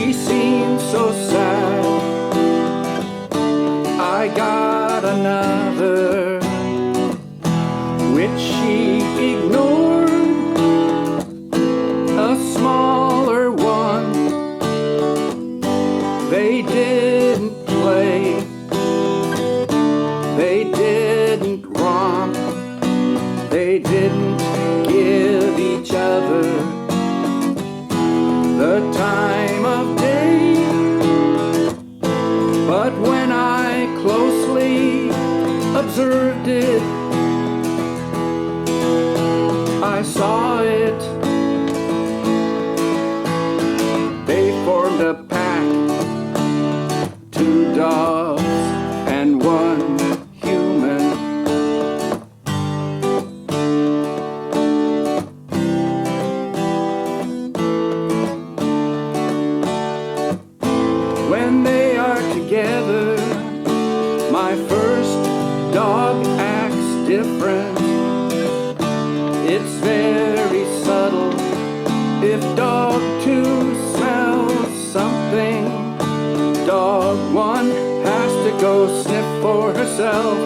she seemed so sad. I got another, which she ignored, a smaller one. They didn't play, they didn't romp, they didn't give each other the time of day. But when I closely observed it, I saw it. They formed a pack, 2 dogs and 1 human. When they are together, my first dog acts different. It's very subtle. If dog 2 smells something, dog 1 has to go sniff for herself.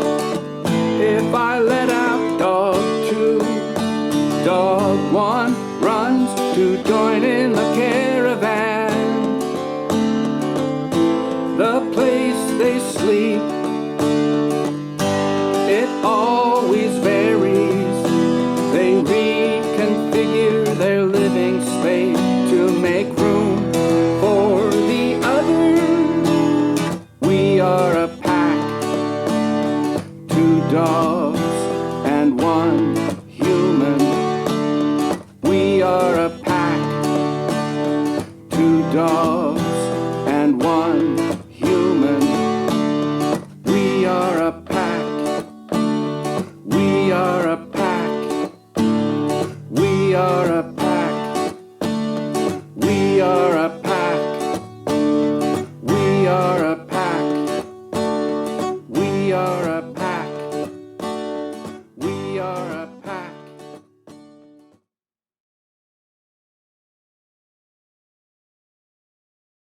If I let out dog 2, dog 1 runs to join in the caravan. The place they sleep